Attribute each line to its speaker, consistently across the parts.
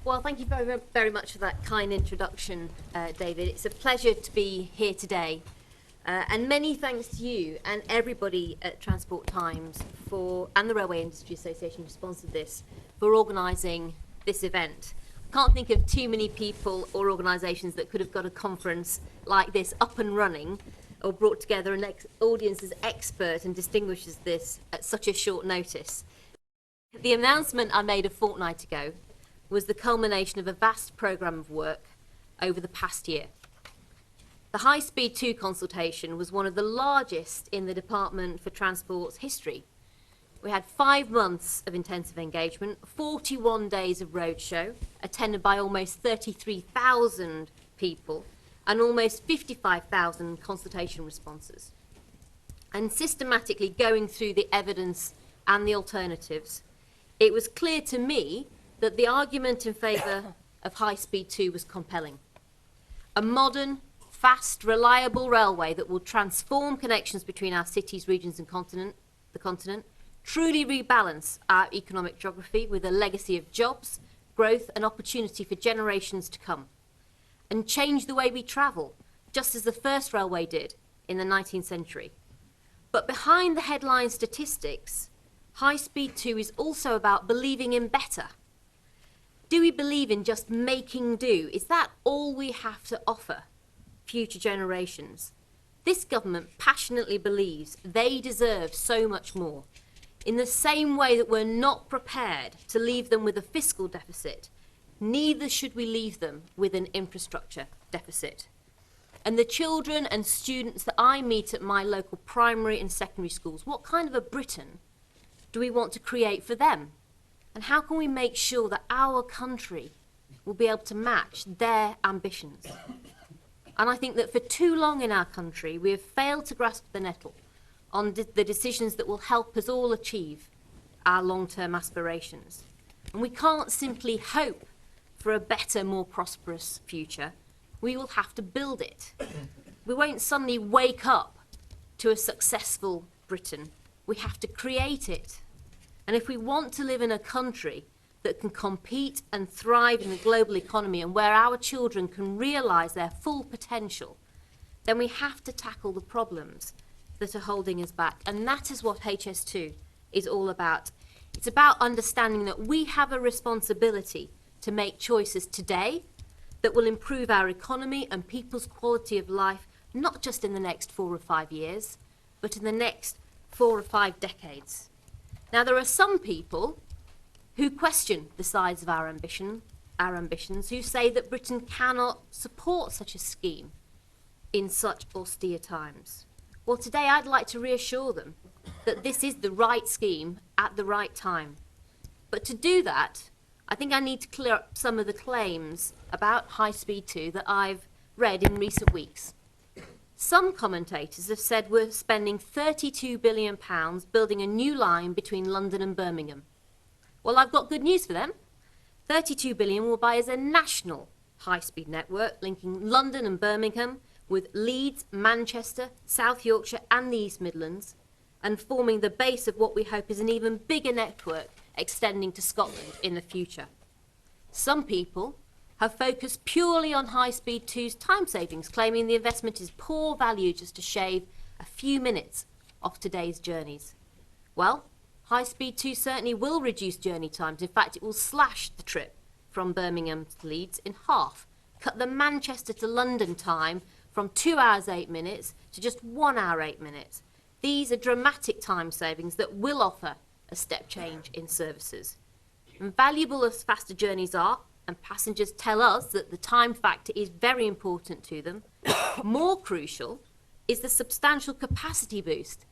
Speaker 1: Well, thank you very, very much for that kind introduction, David. It's a pleasure to be here today. And many thanks to you and everybody at Transport Times and the Railway Industry Association who sponsored this, for organising this event. I can't think of too many people or organisations that could have got a conference like this up and running or brought together an audience as expert and distinguished as this at such a short notice. The announcement I made a fortnight ago was the culmination of a vast programme of work over the past year. The High Speed 2 consultation was one of the largest in the Department for Transport's history. We had 5 months of intensive engagement, 41 days of roadshow, attended by almost 33,000 people, and almost 55,000 consultation responses. And systematically going through the evidence and the alternatives, it was clear to me that the argument in favour of High Speed 2 was compelling. A modern, fast, reliable railway that will transform connections between our cities, regions and the continent, truly rebalance our economic geography with a legacy of jobs, growth and opportunity for generations to come, and change the way we travel, just as the first railway did in the 19th century. But behind the headline statistics, High Speed 2 is also about believing in better. Do we believe in just making do? Is that all we have to offer future generations? This government passionately believes they deserve so much more. In the same way that we're not prepared to leave them with a fiscal deficit, neither should we leave them with an infrastructure deficit. And the children and students that I meet at my local primary and secondary schools, what kind of a Britain do we want to create for them? And how can we make sure that our country will be able to match their ambitions? And I think that for too long in our country, we have failed to grasp the nettle on the decisions that will help us all achieve our long-term aspirations. And we can't simply hope for a better, more prosperous future. We will have to build it. We won't suddenly wake up to a successful Britain. We have to create it. And if we want to live in a country that can compete and thrive in the global economy and where our children can realise their full potential, then we have to tackle the problems that are holding us back. And that is what HS2 is all about. It's about understanding that we have a responsibility to make choices today that will improve our economy and people's quality of life, not just in the next 4 or 5 years, but in the next 4 or 5 decades. Now, there are some people who question the size of our ambitions, who say that Britain cannot support such a scheme in such austere times. Well, today I'd like to reassure them that this is the right scheme at the right time. But to do that, I think I need to clear up some of the claims about High Speed 2 that I've read in recent weeks. Some commentators have said we're spending £32 billion building a new line between London and Birmingham. Well, I've got good news for them. £32 billion will buy us a national high-speed network linking London and Birmingham with Leeds, Manchester, South Yorkshire and the East Midlands, and forming the base of what we hope is an even bigger network extending to Scotland in the future. Some people have focused purely on High Speed 2's time savings, claiming the investment is poor value just to shave a few minutes off today's journeys. Well, High Speed 2 certainly will reduce journey times. In fact, it will slash the trip from Birmingham to Leeds in half, cut the Manchester to London time from 2 hours 8 minutes to just 1 hour 8 minutes. These are dramatic time savings that will offer a step change in services. And valuable as faster journeys are, and passengers tell us that the time factor is very important to them, more crucial is the substantial capacity boost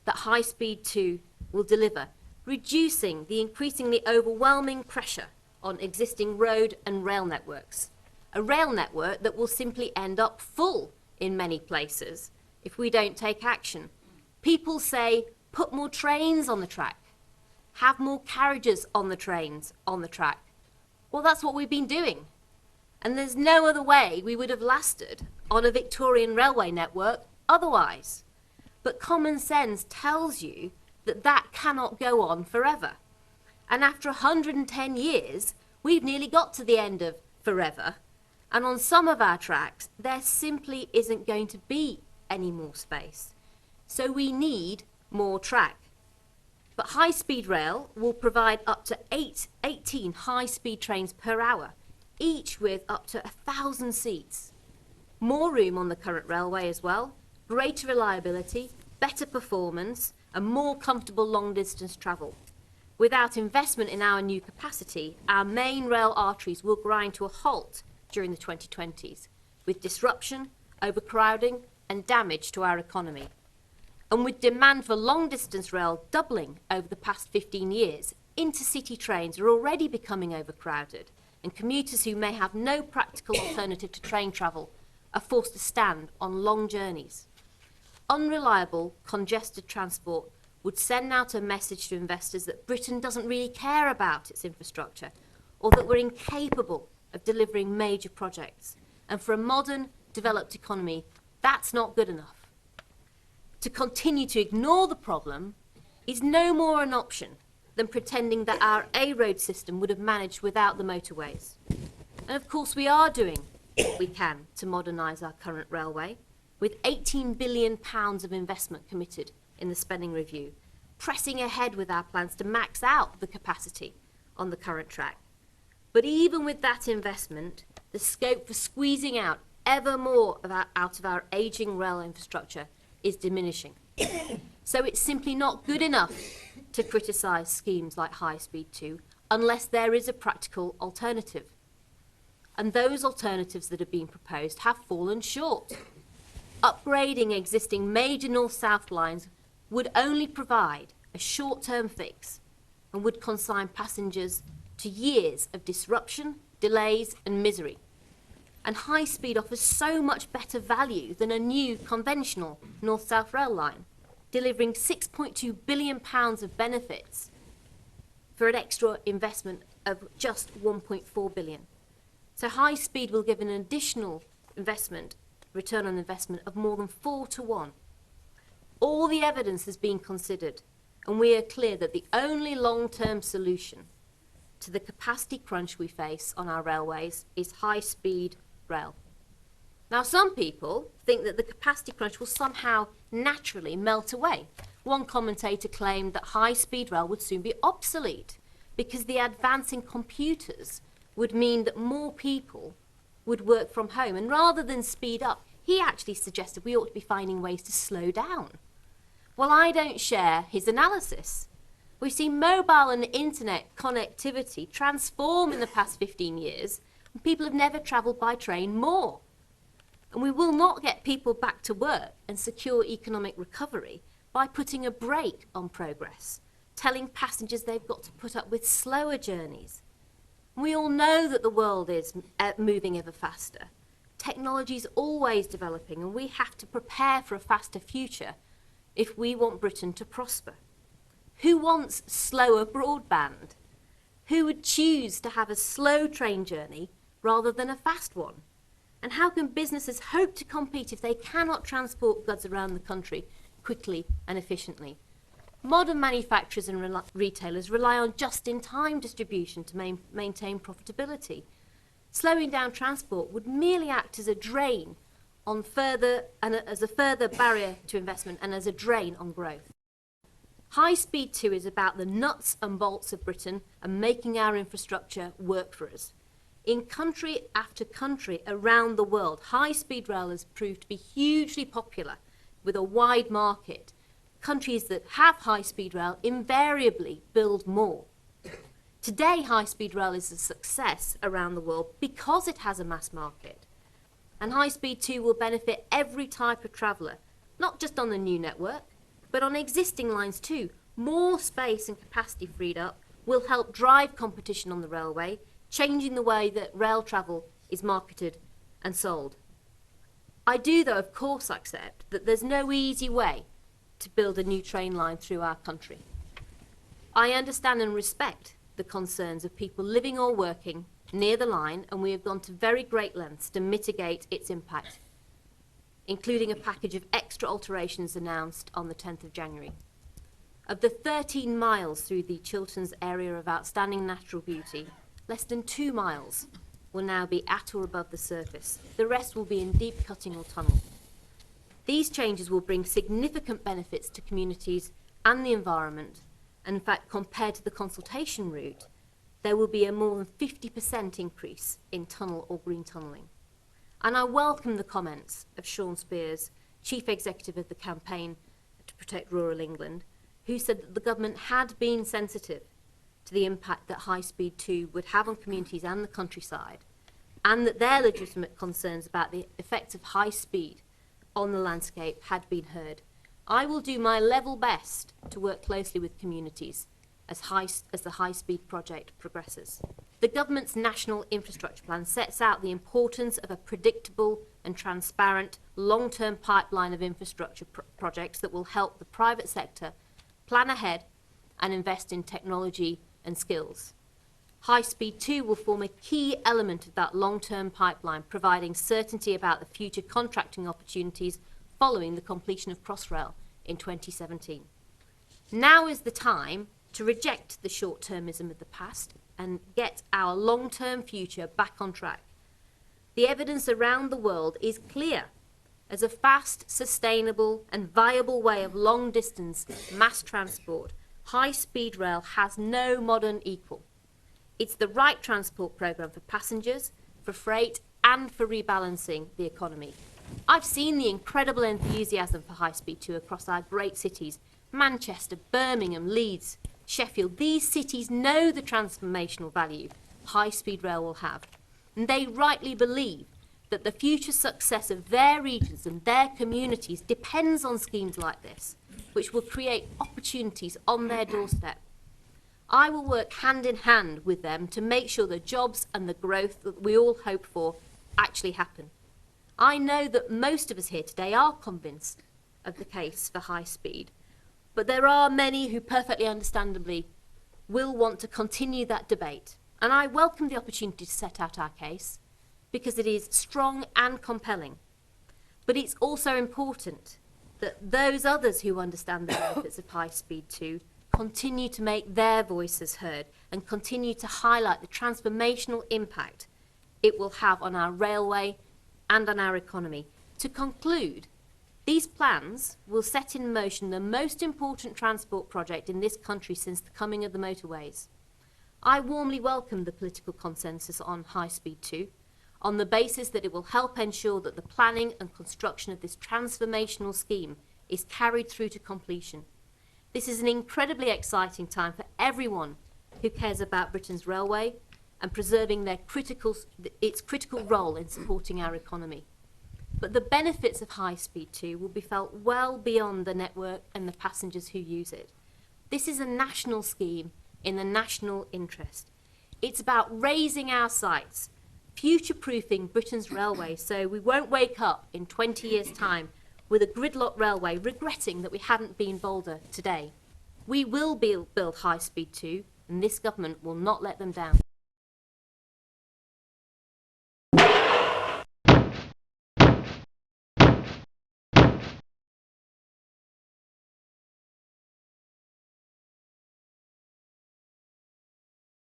Speaker 1: that High Speed 2 will deliver, reducing the increasingly overwhelming pressure on existing road and rail networks. A rail network that will simply end up full in many places if we don't take action. People say, put more trains on the track, have more carriages on the trains on the track. Well, that's what we've been doing. And there's no other way we would have lasted on a Victorian railway network otherwise. But common sense tells you that that cannot go on forever. And after 110 years, We've nearly got to the end of forever, and on some of our tracks, there simply isn't going to be any more space. So we need more track. But high-speed rail will provide up to 18 high-speed trains per hour, each with up to 1,000 seats. More room on the current railway as well, greater reliability, better performance, and more comfortable long-distance travel. Without investment in our new capacity, our main rail arteries will grind to a halt during the 2020s, with disruption, overcrowding, and damage to our economy. And with demand for long-distance rail doubling over the past 15 years, intercity trains are already becoming overcrowded, and commuters who may have no practical alternative to train travel are forced to stand on long journeys. Unreliable, congested transport would send out a message to investors that Britain doesn't really care about its infrastructure, or that we're incapable of delivering major projects. And for a modern, developed economy, that's not good enough. To continue to ignore the problem is no more an option than pretending that our A-road system would have managed without the motorways. And of course we are doing what we can to modernise our current railway, with £18 billion of investment committed in the spending review, pressing ahead with our plans to max out the capacity on the current track. But even with that investment, the scope for squeezing out ever more out of our ageing rail infrastructure is diminishing. So it's simply not good enough to criticise schemes like High Speed 2 unless there is a practical alternative. And those alternatives that are being proposed have fallen short. Upgrading existing major north-south lines would only provide a short-term fix and would consign passengers to years of disruption, delays and misery. And high speed offers so much better value than a new conventional north-south rail line, delivering £6.2 billion of benefits for an extra investment of just £1.4 billion. So high speed will give an additional return on investment of more than 4 to 1. All the evidence has been considered, and we are clear that the only long-term solution to the capacity crunch we face on our railways is high-speed rail. Now, some people think that the capacity crunch will somehow naturally melt away. One commentator claimed that high-speed rail would soon be obsolete because the advance in computers would mean that more people would work from home. And rather than speed up, he actually suggested we ought to be finding ways to slow down. Well, I don't share his analysis. We've seen mobile and internet connectivity transform in the past 15 years, and people have never travelled by train more. And we will not get people back to work and secure economic recovery by putting a brake on progress, telling passengers they've got to put up with slower journeys. We all know that the world is moving ever faster. Technology is always developing, and we have to prepare for a faster future if we want Britain to prosper. Who wants slower broadband? Who would choose to have a slow train journey rather than a fast one? And how can businesses hope to compete if they cannot transport goods around the country quickly and efficiently? Modern manufacturers and retailers rely on just-in-time distribution to maintain profitability. Slowing down transport would merely act as a drain on as a further barrier to investment and as a drain on growth. High Speed 2 is about the nuts and bolts of Britain and making our infrastructure work for us. In country after country around the world, high-speed rail has proved to be hugely popular with a wide market. Countries that have high-speed rail invariably build more. Today, high-speed rail is a success around the world because it has a mass market. And High Speed 2 will benefit every type of traveller, not just on the new network, but on existing lines too. More space and capacity freed up will help drive competition on the railway, changing the way that rail travel is marketed and sold. I do, though, of course, accept that there's no easy way to build a new train line through our country. I understand and respect the concerns of people living or working near the line, and we have gone to very great lengths to mitigate its impact, including a package of extra alterations announced on the 10th of January. Of the 13 miles through the Chilterns area of outstanding natural beauty, less than 2 miles will now be at or above the surface. The rest will be in deep cutting or tunnel. These changes will bring significant benefits to communities and the environment, and in fact, compared to the consultation route, there will be a more than 50% increase in tunnel or green tunnelling. And I welcome the comments of Sean Spears, Chief Executive of the Campaign to Protect Rural England, who said that the government had been sensitive to the impact that High Speed 2 would have on communities and the countryside, and that their legitimate concerns about the effects of high speed on the landscape had been heard. I will do my level best to work closely with communities as the High Speed project progresses. The government's National Infrastructure Plan sets out the importance of a predictable and transparent long-term pipeline of infrastructure projects that will help the private sector plan ahead and invest in technology and skills. High Speed 2 will form a key element of that long-term pipeline, providing certainty about the future contracting opportunities following the completion of Crossrail in 2017. Now is the time to reject the short-termism of the past and get our long-term future back on track. The evidence around the world is clear. As a fast, sustainable and viable way of long-distance mass transport, high-speed rail has no modern equal. It's the right transport programme for passengers, for freight and for rebalancing the economy. I've seen the incredible enthusiasm for High Speed 2 across our great cities, Manchester, Birmingham, Leeds, Sheffield. These cities know the transformational value high speed rail will have, and they rightly believe that the future success of their regions and their communities depends on schemes like this, which will create opportunities on their doorstep. I will work hand in hand with them to make sure the jobs and the growth that we all hope for actually happen. I know that most of us here today are convinced of the case for high speed, but there are many who perfectly understandably will want to continue that debate. And I welcome the opportunity to set out our case because it is strong and compelling. But it's also important that those others who understand the benefits of high speed 2 continue to make their voices heard and continue to highlight the transformational impact it will have on our railway and on our economy. To conclude, these plans will set in motion the most important transport project in this country since the coming of the motorways. I warmly welcome the political consensus on High Speed 2, on the basis that it will help ensure that the planning and construction of this transformational scheme is carried through to completion. This is an incredibly exciting time for everyone who cares about Britain's railway and preserving its critical role in supporting our economy. But the benefits of High Speed 2 will be felt well beyond the network and the passengers who use it. This is a national scheme in the national interest. It's about raising our sights, future-proofing Britain's railway so we won't wake up in 20 years' time with a gridlocked railway regretting that we hadn't been bolder today. We will build High Speed 2 and this government will not let them down.